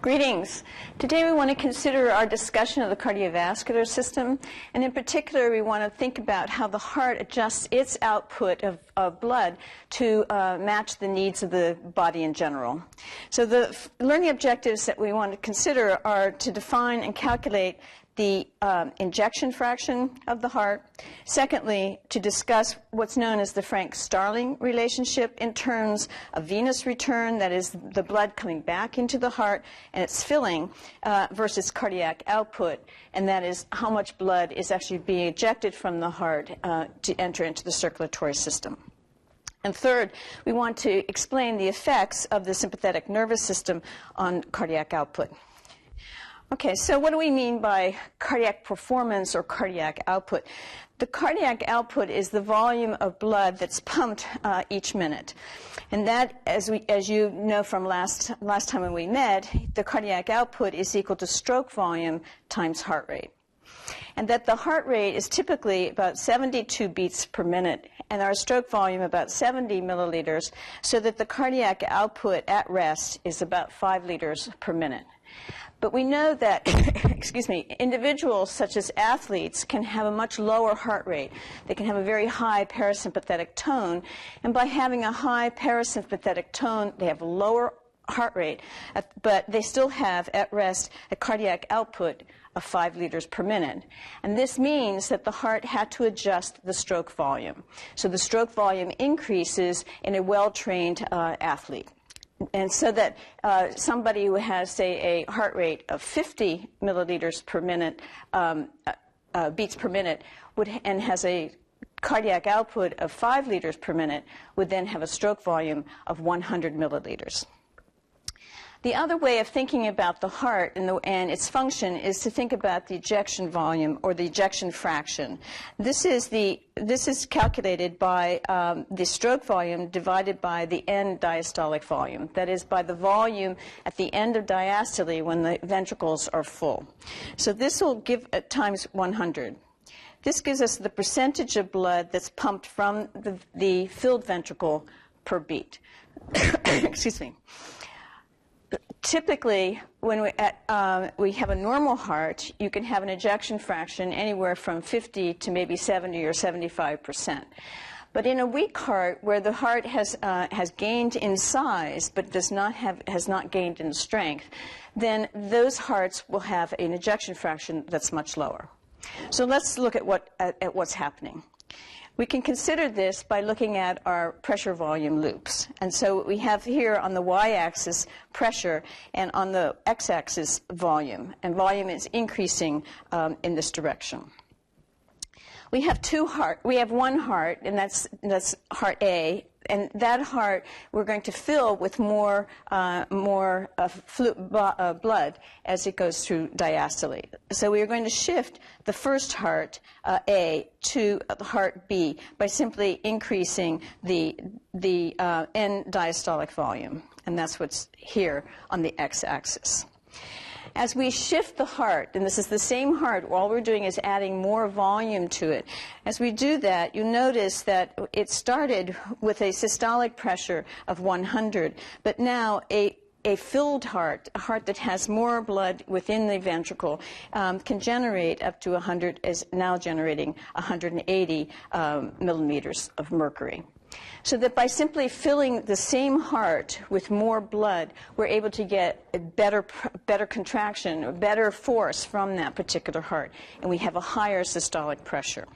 Greetings. Today we want to consider our discussion of the cardiovascular system, and in particular we want to think about how the heart adjusts its output of blood to match the needs of the body in general. So the learning objectives that we want to consider are to define and calculate the injection fraction of the heart. Secondly, to discuss what's known as the Frank-Starling relationship in terms of venous return, that is the blood coming back into the heart and its filling, versus cardiac output, and that is how much blood is actually being ejected from the heart to enter into the circulatory system. And third, we want to explain the effects of the sympathetic nervous system on cardiac output. Okay, so what do we mean by cardiac performance or cardiac output? The cardiac output is the volume of blood that's pumped each minute. And that, as you know from last time when we met, the cardiac output is equal to stroke volume times heart rate. And that the heart rate is typically about 72 beats per minute, and our stroke volume about 70 milliliters, so that the cardiac output at rest is about 5 liters per minute. But we know that, individuals such as athletes can have a much lower heart rate. They can have a very high parasympathetic tone, and by having a high parasympathetic tone, they have a lower heart rate, but they still have at rest a cardiac output of 5 liters per minute. And this means that the heart had to adjust the stroke volume. So the stroke volume increases in a well-trained athlete. And so that somebody who has, say, a heart rate of 50 milliliters per minute, beats per minute, and has a cardiac output of 5 liters per minute, would then have a stroke volume of 100 milliliters. The other way of thinking about the heart and its function is to think about the ejection volume or the ejection fraction. This is calculated by the stroke volume divided by the end diastolic volume. That is, by the volume at the end of diastole when the ventricles are full. So this will give times 100. This gives us the percentage of blood that's pumped from the filled ventricle per beat. Excuse me. Typically, when we have a normal heart, you can have an ejection fraction anywhere from 50 to maybe 70 or 75%. But in a weak heart, where the heart has gained in size but has not gained in strength, then those hearts will have an ejection fraction that's much lower. So let's look at what's happening. We can consider this by looking at our pressure volume loops. And so we have here on the y-axis pressure and on the x-axis volume. And volume is increasing in this direction. We have one heart, and that's heart A. And that heart we're going to fill with more blood as it goes through diastole. So we are going to shift the first heart, A, to heart B by simply increasing the end diastolic volume. And that's what's here on the x-axis. As we shift the heart, and this is the same heart, all we're doing is adding more volume to it. As we do that, you notice that it started with a systolic pressure of 100, but now a filled heart, a heart that has more blood within the ventricle, can generate up to 100, is now generating 180 millimeters of mercury. So that by simply filling the same heart with more blood, we're able to get a better contraction, or better force from that particular heart, and we have a higher systolic pressure.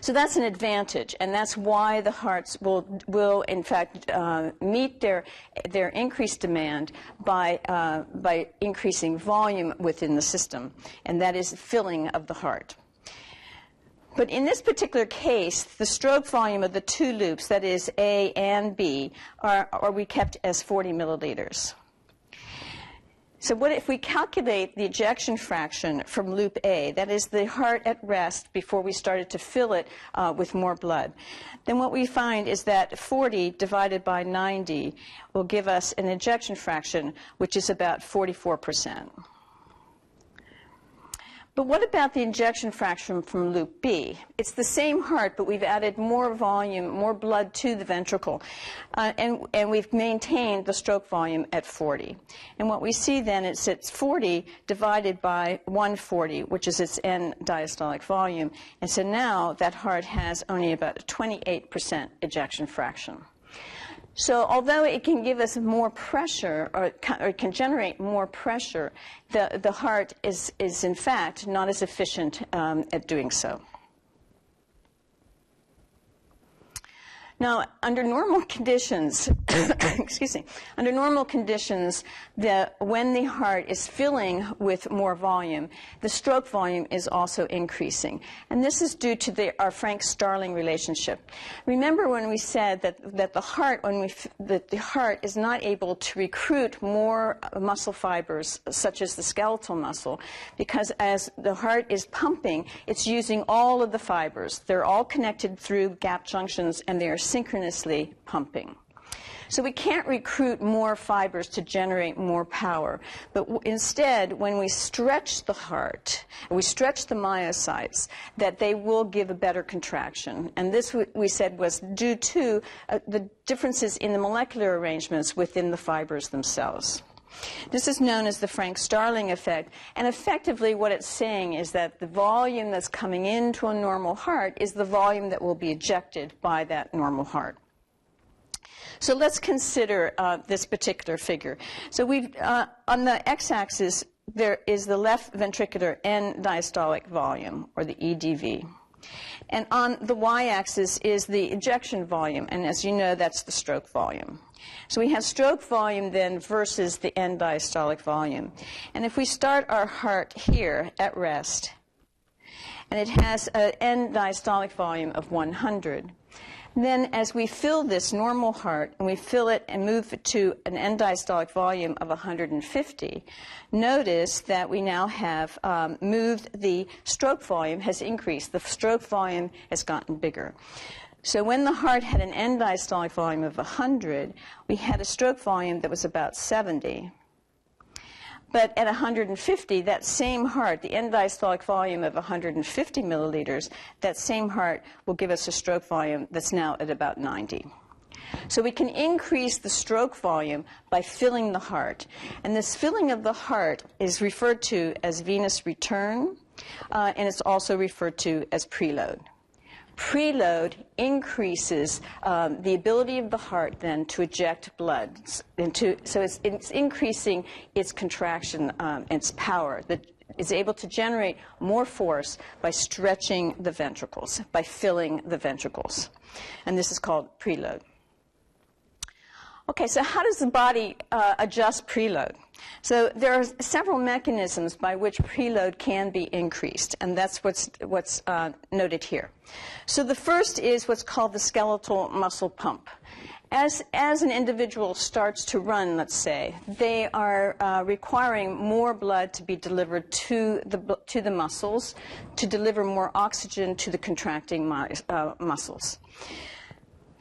So that's an advantage, and that's why the hearts will in fact meet their increased demand by increasing volume within the system, and that is filling of the heart. But in this particular case, the stroke volume of the two loops, that is A and B, are we kept as 40 milliliters. So what if we calculate the ejection fraction from loop A, that is the heart at rest before we started to fill it with more blood, then what we find is that 40 divided by 90 will give us an ejection fraction which is about 44%. But what about the ejection fraction from loop B? It's the same heart, but we've added more volume, more blood to the ventricle, and we've maintained the stroke volume at 40. And what we see then is it's 40 divided by 140, which is its end diastolic volume. And so now that heart has only about a 28% ejection fraction. So although it can give us more pressure, or it can generate more pressure, the heart is in fact not as efficient at doing so. Now, under normal conditions, excuse me, under normal conditions, when the heart is filling with more volume, the stroke volume is also increasing. And this is due to our Frank-Starling relationship. Remember when we said that the heart is not able to recruit more muscle fibers, such as the skeletal muscle, because as the heart is pumping, it's using all of the fibers. They're all connected through gap junctions, and they are synchronously pumping. So we can't recruit more fibers to generate more power, but instead, when we stretch the heart, we stretch the myocytes, that they will give a better contraction. And this, we said, was due to the differences in the molecular arrangements within the fibers themselves. This is known as the Frank-Starling effect, and effectively what it's saying is that the volume that's coming into a normal heart is the volume that will be ejected by that normal heart. So let's consider this particular figure. So on the x-axis, there is the left ventricular end diastolic volume, or the EDV. And on the y-axis is the ejection volume, and as you know, that's the stroke volume. So we have stroke volume then versus the end diastolic volume. And if we start our heart here at rest, and it has an end diastolic volume of 100, then as we fill this normal heart, and we fill it and move it to an end diastolic volume of 150, notice that we now have moved the stroke volume has increased. The stroke volume has gotten bigger. So when the heart had an end diastolic volume of 100, we had a stroke volume that was about 70. But at 150, that same heart, the end diastolic volume of 150 milliliters, that same heart will give us a stroke volume that's now at about 90. So we can increase the stroke volume by filling the heart. And this filling of the heart is referred to as venous return, and it's also referred to as preload. Preload increases the ability of the heart then to eject blood. So it's increasing its contraction, its power, that is able to generate more force by stretching the ventricles, by filling the ventricles. And this is called preload. Okay, so how does the body adjust preload? So there are several mechanisms by which preload can be increased, and that's what's noted here. So the first is what's called the skeletal muscle pump. As an individual starts to run, let's say, they are requiring more blood to be delivered to the muscles, to deliver more oxygen to the contracting muscles.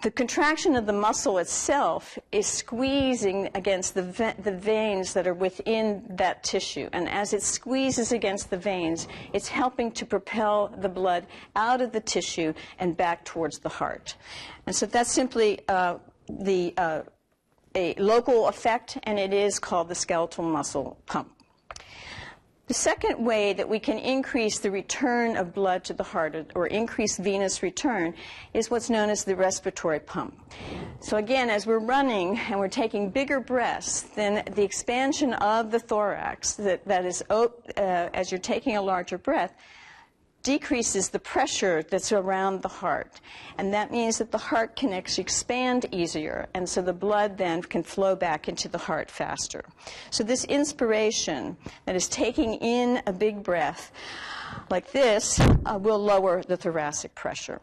The contraction of the muscle itself is squeezing against the veins that are within that tissue. And as it squeezes against the veins, it's helping to propel the blood out of the tissue and back towards the heart. And so that's simply a local effect, and it is called the skeletal muscle pump. The second way that we can increase the return of blood to the heart, or increase venous return, is what's known as the respiratory pump. So again, as we're running and we're taking bigger breaths, then the expansion of the thorax, that is, as you're taking a larger breath, decreases the pressure that's around the heart. And that means that the heart can actually expand easier, and so the blood then can flow back into the heart faster. So this inspiration, that is taking in a big breath like this, will lower the thoracic pressure.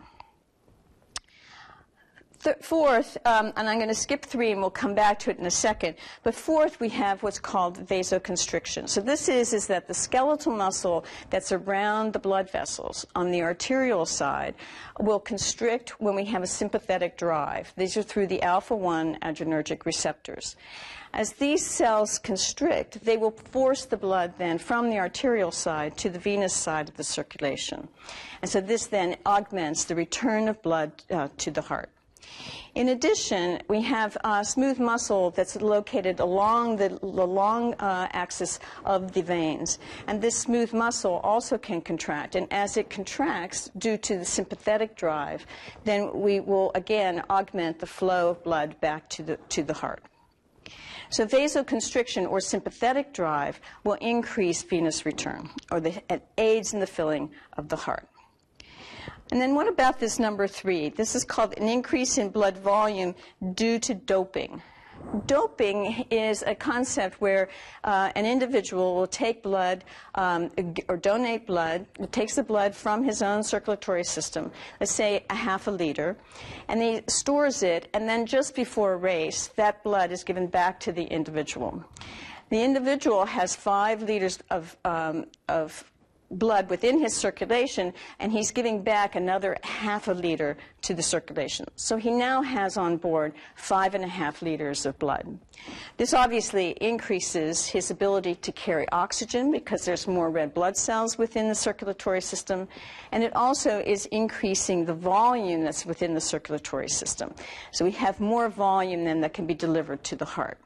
Fourth, and I'm going to skip 3 and we'll come back to it in a second, but fourth we have what's called vasoconstriction. So this is that the skeletal muscle that's around the blood vessels on the arterial side will constrict when we have a sympathetic drive. These are through the alpha-1 adrenergic receptors. As these cells constrict, they will force the blood then from the arterial side to the venous side of the circulation. And so this then augments the return of blood to the heart. In addition, we have smooth muscle that's located along the long axis of the veins. And this smooth muscle also can contract. And as it contracts due to the sympathetic drive, then we will again augment the flow of blood back to the heart. So vasoconstriction or sympathetic drive will increase venous return, or it aids in the filling of the heart. And then what about this number 3? This is called an increase in blood volume due to doping. Doping is a concept where an individual will take blood or donate blood, takes the blood from his own circulatory system, let's say a half a liter, and he stores it, and then just before a race, that blood is given back to the individual. The individual has 5 liters of blood within his circulation, and he's giving back another half a liter to the circulation. So he now has on board 5.5 liters of blood. This obviously increases his ability to carry oxygen because there's more red blood cells within the circulatory system, and it also is increasing the volume that's within the circulatory system. So we have more volume then that can be delivered to the heart.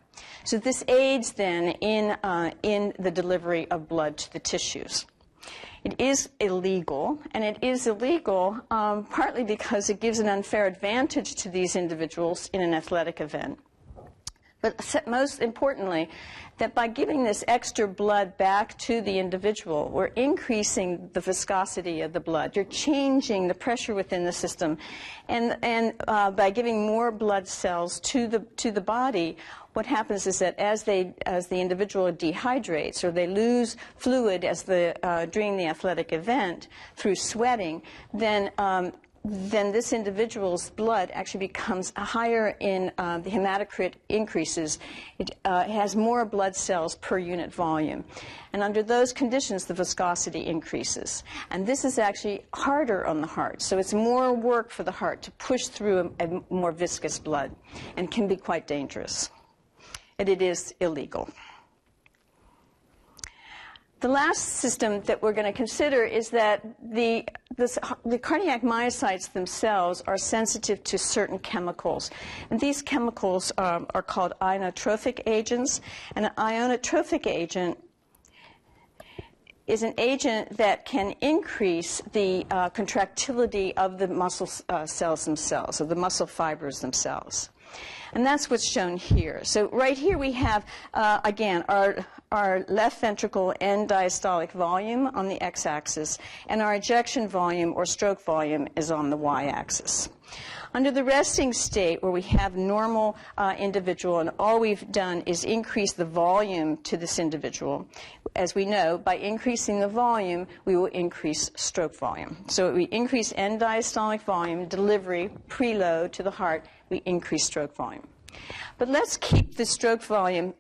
So this aids then in the delivery of blood to the tissues. It is illegal, and it is illegal partly because it gives an unfair advantage to these individuals in an athletic event. But most importantly, that by giving this extra blood back to the individual, we're increasing the viscosity of the blood. You're changing the pressure within the system. And by giving more blood cells to the body, what happens is that as the individual dehydrates or they lose fluid during the athletic event through sweating, then this individual's blood actually becomes higher in the hematocrit increases. It has more blood cells per unit volume. And under those conditions, the viscosity increases. And this is actually harder on the heart. So it's more work for the heart to push through a more viscous blood and can be quite dangerous. And it is illegal. The last system that we're going to consider is that the cardiac myocytes themselves are sensitive to certain chemicals. And these chemicals are called ionotropic agents. And an ionotropic agent is an agent that can increase the contractility of the muscle cells themselves, of the muscle fibers themselves. And that's what's shown here. So right here we have, again, our left ventricle end diastolic volume on the x-axis, and our ejection volume or stroke volume is on the y-axis. Under the resting state, where we have normal individual, and all we've done is increase the volume to this individual. As we know, by increasing the volume, we will increase stroke volume. So we increase end diastolic volume, delivery, preload to the heart, we increase stroke volume. But let's keep the stroke volume,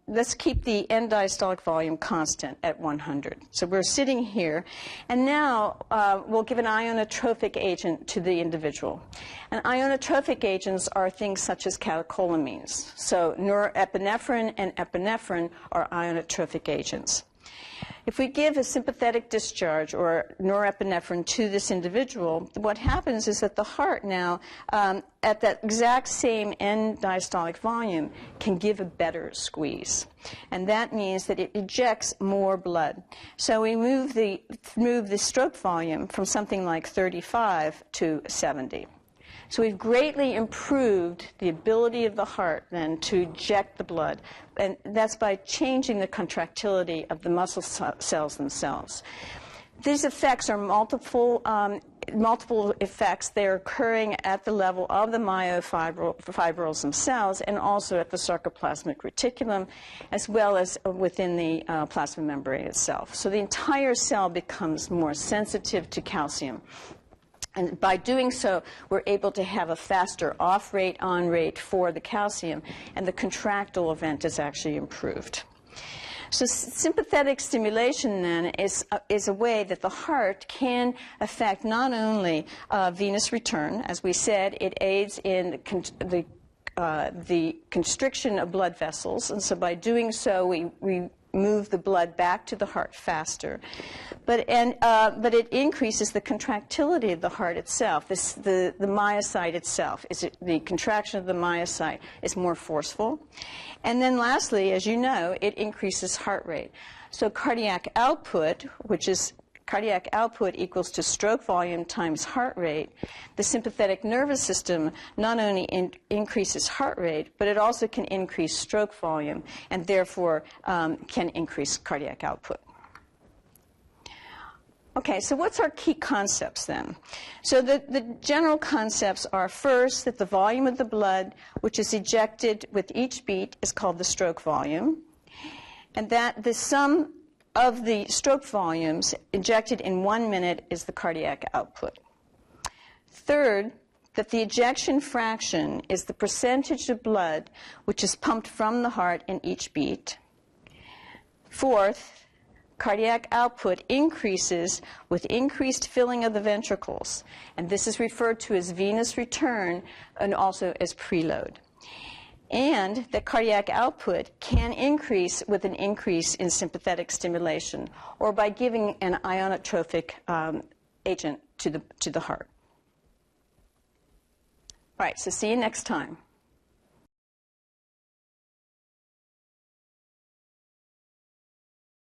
let's keep the end diastolic volume constant at 100. So we're sitting here, and now we'll give an ionotropic agent to the individual. And ionotropic agents are things such as catecholamines. So norepinephrine and epinephrine are ionotropic agents. If we give a sympathetic discharge or norepinephrine to this individual, what happens is that the heart now, at that exact same end diastolic volume, can give a better squeeze. And that means that it ejects more blood. So we move the stroke volume from something like 35 to 70. So we've greatly improved the ability of the heart then to eject the blood, and that's by changing the contractility of the muscle cells themselves. These effects are multiple effects. They're occurring at the level of the myofibrils themselves and also at the sarcoplasmic reticulum, as well as within the plasma membrane itself. So the entire cell becomes more sensitive to calcium. And by doing so, we're able to have a faster off rate, on rate for the calcium, and the contractile event is actually improved. So sympathetic stimulation, then, is a way that the heart can affect not only venous return. As we said, it aids in the constriction of blood vessels, and so by doing so, we move the blood back to the heart faster. But it increases the contractility of the heart itself. The myocyte itself, the contraction of the myocyte is more forceful. And then lastly, as you know, it increases heart rate. So cardiac output, which is cardiac output equals to stroke volume times heart rate. The sympathetic nervous system not only increases heart rate, but it also can increase stroke volume and therefore can increase cardiac output. Okay, so what's our key concepts then? So the general concepts are, first, that the volume of the blood which is ejected with each beat is called the stroke volume, and that the sum of the stroke volumes injected in 1 minute is the cardiac output. Third, that the ejection fraction is the percentage of blood which is pumped from the heart in each beat. Fourth, cardiac output increases with increased filling of the ventricles, and this is referred to as venous return and also as preload. And that cardiac output can increase with an increase in sympathetic stimulation or by giving an ionotropic agent to the heart. All right, so see you next time.